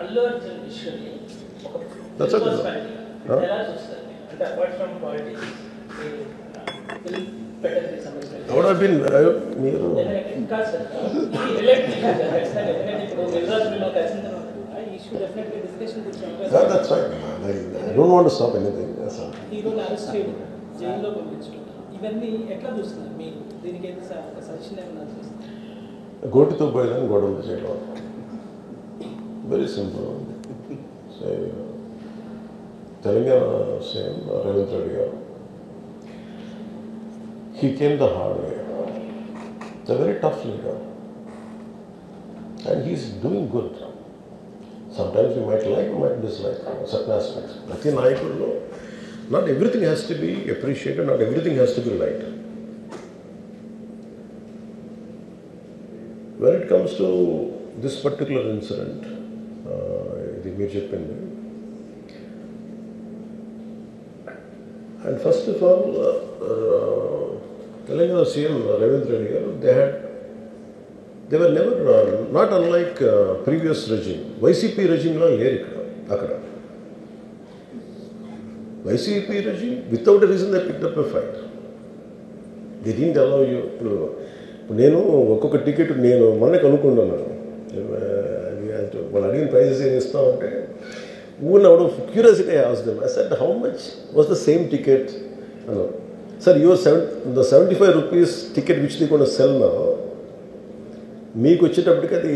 అల్లు అర్జున్ విషయాన్ని ఒక That's okay. ఎలా చూస్తారు అంటే అపార్ట్ ఫ్రమ్ పాలిటిక్స్ ఫిల్మ్ పెట్టడానికి సంబంధించిన I would have been మీరు ఇంకా సార్ ఇది రిలేటెడ్ ఖచ్చితంగా ఎందుకంటే ఇప్పుడు మిర్జాస్లో కలిసిన తర్వాత ఈ issue definitely discussion Yeah, that's right. I don't want to stop anything. That's all. హీరోని అరెస్ట్ చేయడం జైల్లో పంపించడం ఇవన్నీ ఎట్లా చూస్తున్నారు మీరు దీనికి అయితే ఒక సజెషన్ ఏమన్నా చూస్తారు గోటితో పోయేదని గొడవలు చేయడం very simple. So Telangana CM Revanth Reddy గారు he came the hard way. It's a very tough leader and he's doing good. Sometimes you might like, you might dislike certain aspects. Prati Nayakudlo, not everything has to be appreciated, not everything has to be liked. When it comes to this particular incident, the major pending, and first of all, Telangana CM Ravindra Reddy garu, they were never, not unlike previous regime. YCP regime lo leru akkada. YCP regime, without a reason, they picked up a fight. They didn't allow you to. నేను ఒక్కొక్క ticket నేను మొన్న కనుక్కున్నాను వాళ్ళు అడిగిన prices ఏం ఇస్తామంటే ఊరిని అవడం curiosity ask I said how much was the same ticket అన్నారు sir your the 75 rupees ticket which the కూడా సెల్ నా మీకు వచ్చేటప్పటికి అది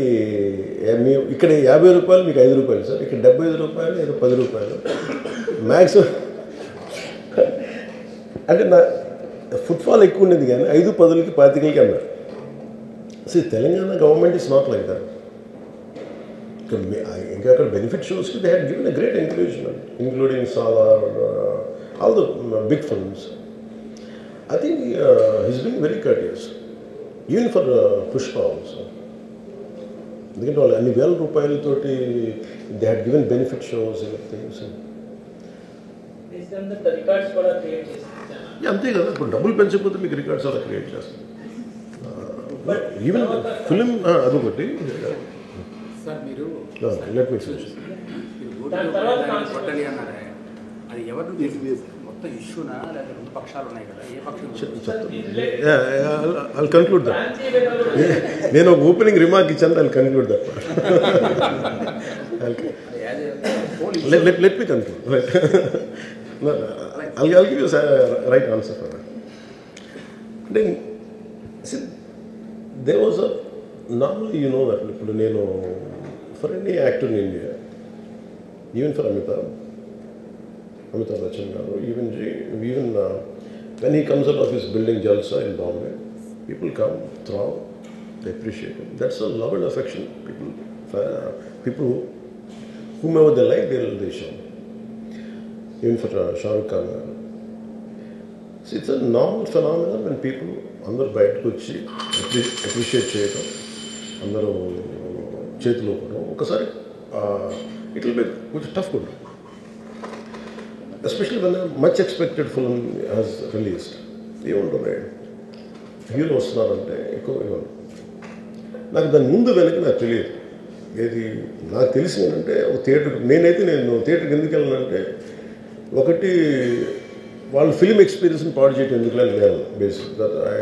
ఇక్కడ 50 రూపాయలు మీకు 5 రూపాయలు సార్ ఇక్కడ 75 రూపాయలు ఏదో 10 రూపాయలు మ్యాక్సిమం అంటే నా ఫుట్ఫాల్ ఎక్కువ ఉండేది కానీ 5, 10కి 25కి అన్నారు. See, Telangana government is not like that. ఇంకా అక్కడ బెనిఫిట్ షోస్కి they had given a great encouragement including Salaar all the big films. I think he's being very courteous even for Pushpa also. ఎందుకంటే వాళ్ళు అన్ని వేల రూపాయలతోటి they had given benefit shows things. అంతే కదా ఇప్పుడు డబ్బులు పెంచకపోతే మీకు రికార్డ్స్ అలా క్రియేట్ చేస్తారు. ఈవెన్ ఫిలిం అదొకటి సార్ మీరు లెట్ మీ ఫినిష్. అది ఎవరు మొత్తం ఇష్యూనా లేదా రెండు పక్షాలు ఉన్నాయి కదా ఏ పక్షం I'll conclude that. నేను ఒక ఓపెనింగ్ రిమార్క్ ఇచ్చాను. I'll conclude that. Let me conclude. I'll give you a right answer for that. Then, see, there was a normally you know that for any actor in India, even for Amitabh Bachchan garu, even when he comes out of his building Jalsa in Bombay, people come, throw, they appreciate him. That's a love and affection. People whomever they like, they show. Even for Shah Rukh Khan. See, it's a normal phenomenon when people అందరూ బయటకు వచ్చి appreciate చేయడం, అందరూ చేతిలో కూడా ఒకసారి it will be కొంచెం tough కూడా, especially when much expected film has released. ఏముంటుంది హీరో వస్తున్నారంటే ఎక్కువ ఇవ్వను. నాకు దాని ముందు వెనక నాకు తెలియదు. ఏది నాకు తెలిసి ఏంటంటే ఒక నేను థియేటర్కి ఎందుకు వెళ్ళానంటే ఒకటి వాళ్ళు ఫిల్మ్ ఎక్స్పీరియన్స్ని పాడు చేయడం ఎందుకు నేను basic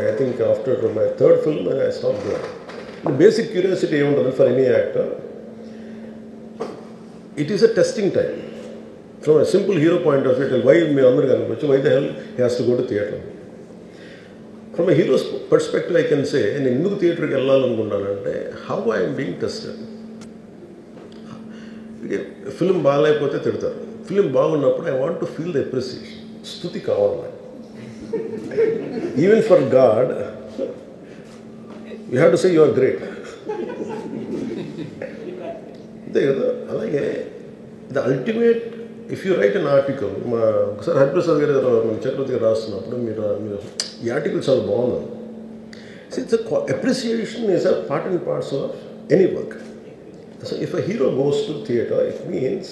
I think after my third film I stop there. Basic curiosity ఏముంటుంది for any actor, it is a testing time from a simple hero point of view. Why మీరు అందరూ కనిపించు why the hell he has to go to theatre. From a hero's perspective I can say నేను ఎందుకు థియేటర్కి వెళ్ళాలనుకుంటానంటే how I'm being tested. Film బాగాలేకపోతే తిడతారు, film బాగున్నప్పుడు I want to feel the appreciation. స్తుతి కావాలి. Even for God you have to say you are great. అంతే కదా. అలాగే the ultimate if you write an article, ఒకసారి హరిప్రసాద్ గారు చక్రవర్తి గారు రాస్తున్నప్పుడు మీరు ఈ ఆర్టికల్ చాలా బాగుంది. It's appreciation is a part and parcel of any work. So if a hero goes to theatre, it means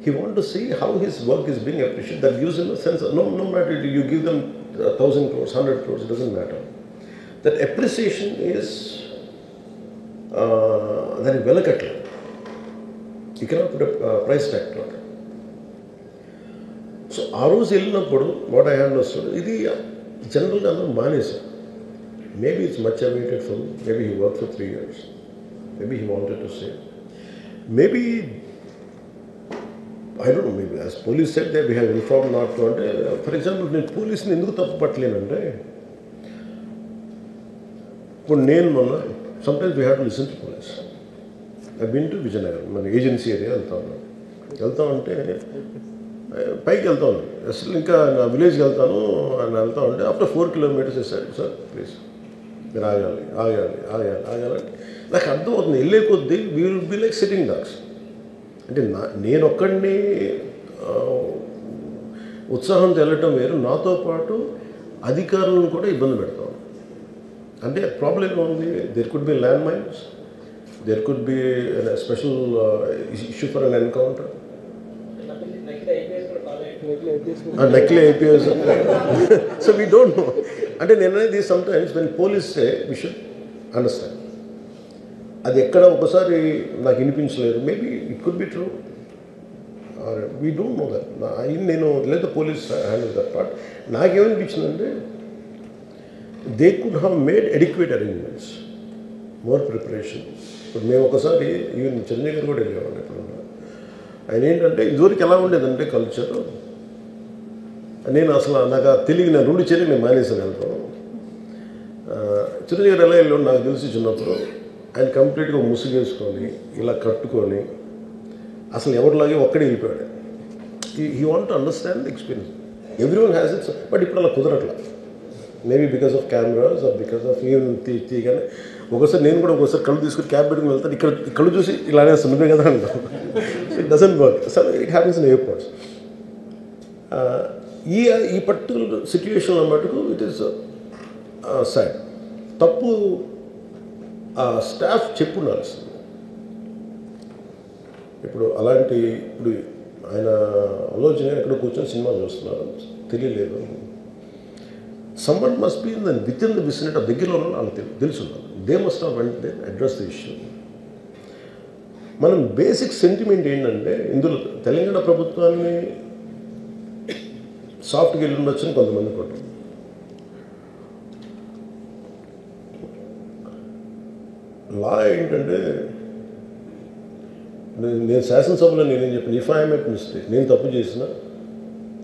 he wants to see how his work is being appreciated. That gives him a sense of, no matter you give them 1,000 crores, 100 crores, it doesn't matter. That appreciation is దానికి వెలకట్లేదు. You cannot put price tag to it. So ఆ రోజు వెళ్ళినప్పుడు what I have understood, ఇది జనరల్గా అందరూ మానేశారు. Maybe it's much awaited for maybe he work for 3 years, maybe he wanted to say, maybe I don't know, maybe as police said they we have inform not to. అంటే for example నేను పోలీస్ని ఎందుకు తప్పు పట్టలేనంటే, ఇప్పుడు నేను మొన్న sometimes we have to listen to police. I been to Vizianagaram, మన ఏజెన్సీ ఏరియా వెళ్తామంటే పైకి వెళ్తాను, అసలు ఇంకా నా విలేజ్కి వెళ్తాను అని వెళ్తా ఉంటే ఆఫ్టర్ 4 kilometers వేసాడు, సార్ ప్లీజ్ మీరు ఆగాలి అంటే నాకు అర్థమవుతుంది. వెళ్ళే కొద్దీ we will be like sitting dogs. అంటే నేను ఒక్కడిని ఉత్సాహంతో వెళ్ళటం వేరు, నాతో పాటు అధికారులను కూడా ఇబ్బంది పెడతాం. అంటే ప్రాబ్లం ఉంది, there could be land mines, there could be special issue for an encounter, నకిలీ IPS. So we don't know. అంటే నేను అనేది sometimes when police say we should understand. అది ఎక్కడ ఒకసారి నాకు వినిపించలేదు, maybe it could be true, we don't know that. నేను లేదా పోలీస్ హ్యాండిల్ దట్ పార్ట్. నాకేమనిపించిందంటే they could have made adequate arrangements, more preparation. ఇప్పుడు మేము ఒకసారి ఈవెన్ చెన్నై గారు కూడా వెళ్ళేవాళ్ళు. ఇప్పుడు ఆయన ఏంటంటే ఇదివరకు ఎలా ఉండేదంటే కల్చర్, నేను అసలు నాకు తెలియదు, నేను 2 చర్యలు నేను మానేసాను వెళ్తాను. చిరంజీవి గారు ఎలా వెళ్ళాడు నాకు తెలిసి చిన్నప్పుడు, ఆయన కంప్లీట్గా ముసుగు వేసుకొని ఇలా కట్టుకొని అసలు ఎవరిలాగే ఒక్కడే వెళ్ళిపోయాడు. He want to understand the experience. Everyone has its, but ఇప్పుడు అలా కుదరట్లా. Maybe because of cameras or because of even తీయగానే ఒకసారి నేను కూడా ఒకసారి కళ్ళు తీసుకుని క్యాబ్ పెట్టుకుని వెళ్తాను, ఇక్కడ కళ్ళు చూసి ఇలానే సున్నమే కదా అంటాను. It doesn't work. So it happens in airports. ఈ పర్టికులర్ సిచ్యువేషన్లో మటుకు ఇట్ ఈస్ సాడ్. తప్పు స్టాఫ్ చెప్పుండాల్సింది. ఇప్పుడు అలాంటి ఇప్పుడు ఆయన ఆలోచన ఎక్కడ కూర్చొని సినిమా చూస్తున్నారు, తెలియలేదు. Someone must be within the vicinity, దగ్గరలో ఉన్న వాళ్ళకి తెలుసున్నారు. They must have went they address the issue. మనం బేసిక్ సెంటిమెంట్ ఏంటంటే, ఇందులో తెలంగాణ ప్రభుత్వాన్ని సాఫ్ట్గా వెళ్ళి ఉండొచ్చని కొంతమంది కొట్టారు. లా ఏంటంటే, నేను శాసనసభలో నేనేం చెప్పాను, ఇఫ్ ఐ మేక్ మిస్టేక్, నేను తప్పు చేసిన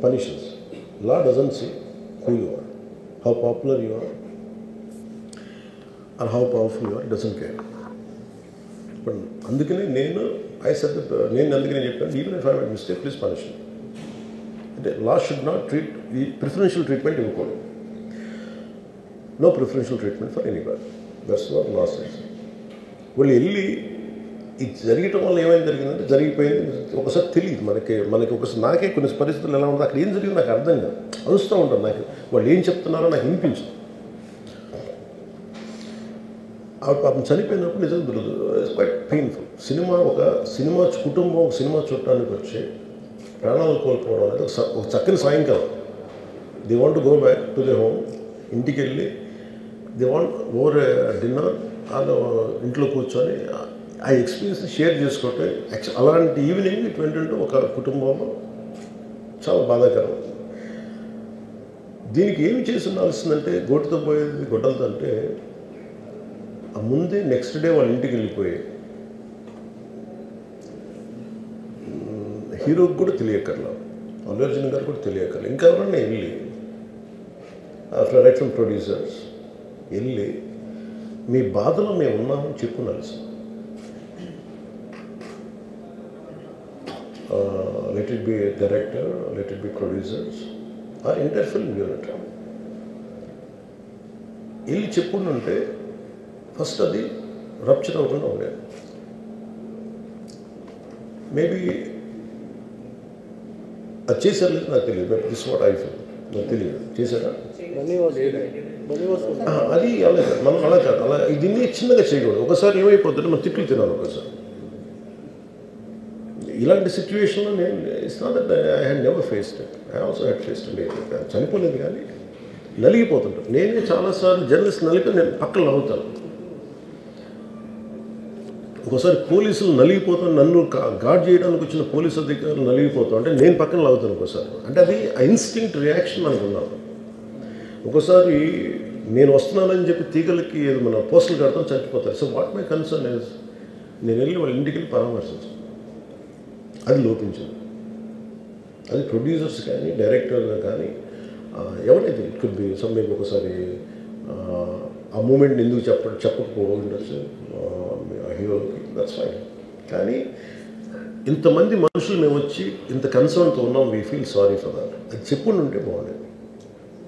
punishments. Law doesn't see who you are, how popular you are are how powerful you are, doesn't care. But అందుకనే నేను అందుకనే చెప్పాను, even if I make mistake please punish. అంటే లా షుడ్ నాట్ ట్రీట్, ఈ preferential treatment ఇవ్వకూడదు. No preferential treatment for anybody. That's what law says. వాళ్ళు వెళ్ళి ఇది జరగటం వల్ల ఏమైంది జరిగిందంటే, జరిగిపోయింది ఒకసారి తెలియదు మనకి ఒకసారి. నాకే కొన్ని పరిస్థితులు ఎలా ఉంటుంది, అక్కడ ఏం జరిగింది నాకు అర్థం కాదు, అరుస్తూ ఉంటాను. నాకు వాళ్ళు ఏం చెప్తున్నారో నాకు వినిపించదు. పాపం చనిపోయినప్పుడు నిజంగా ఇట్స్ క్వైట్ పెయిన్ఫుల్. సినిమా కుటుంబం ఒక సినిమా చూడటానికి వచ్చి ప్రాణాలు కోల్పోవడం అనేది ఒక చక్కని సాయంకాలం. They want to go back to the home, ఇంటికి వెళ్ళి దే వాంట్ ఓవర్ డిన్నర్, ఇంట్లో కూర్చొని ఆ ఎక్స్పీరియన్స్ షేర్ చేసుకోవటం. అలాంటి ఈవినింగ్ ఇట్ వెంట ఒక కుటుంబంలో చాలా బాధాకరం. దీనికి ఏమి చేసి ఉండాల్సిందంటే, గొడ్డుతో పోయేది గొడ్డలతో అంటే, ఆ ముందే నెక్స్ట్ డే వాళ్ళ ఇంటికి వెళ్ళిపోయి హీరోకి కూడా తెలియకర్లా, అల్లు అర్జున్ గారు కూడా తెలియకర్లా, ఇంకా ఎవరన్నా వెళ్ళి రైట్ ఫ్రమ్ ప్రొడ్యూసర్స్ వెళ్ళి మీ బాధలో మేము ఉన్నామని చెప్పుకోవాల్సి. Let it be director, let it be producers, ఆ ఎంటైర్ ఫిల్మ్ యూనిట్ వెళ్ళి చెప్పుకుంటుంటే ఫస్ట్ అది రప్చర్ అవ్వకుండా ఉండేది. మేబీ అది చేశారు లేదు నాకు తెలియదు. దిస్ వాట్ ఐ ఫీల్, నాకు తెలియదు చేశారా అది. అలా మనం అలా కాదు, అలా దీన్ని చిన్నగా చేయకూడదు. ఒకసారి ఏమైపోతుంటే మనం తిట్లు తినాలి. ఒకసారి ఇలాంటి సిచ్యువేషన్లో నేను it's not that I had never faced it, I also had faced it. చనిపోలేదు కానీ నలిగిపోతుంటాను. నేనే చాలాసార్లు జర్నలిస్ట్ నలిపి నేను పక్కన నవ్వుతాను. ఒకసారి పోలీసులు నలిగిపోతాం, నన్ను గార్డ్ చేయడానికి వచ్చిన పోలీసు అధికారులు నలిగిపోతాం అంటే నేను పక్కన లాగుతాను ఒకసారి. అంటే అది ఇన్స్టింక్ట్ రియాక్షన్ అనుకున్నాను. ఒకసారి నేను వస్తున్నానని చెప్పి తీగలకి మన పోస్టులు కడతాం, చచ్చిపోతారు. So what my concern is నేను వెళ్ళి వాళ్ళ ఇంటికి వెళ్ళి పరామర్శించాను. అది లోపించింది. అది ప్రొడ్యూసర్స్ కానీ డైరెక్టర్ కానీ ఎవరైతే it could be some maybe ఒకసారి ఆ మూమెంట్ని ఎందుకు చెప్పకపోవచ్చు హీరోకి, దట్స్ ఫైన్. కానీ ఇంతమంది మనుషులు మేము వచ్చి ఇంత కన్సర్న్తో ఉన్నాం, we feel sorry for that, అది చెప్పుండి ఉంటే బాగుండేది.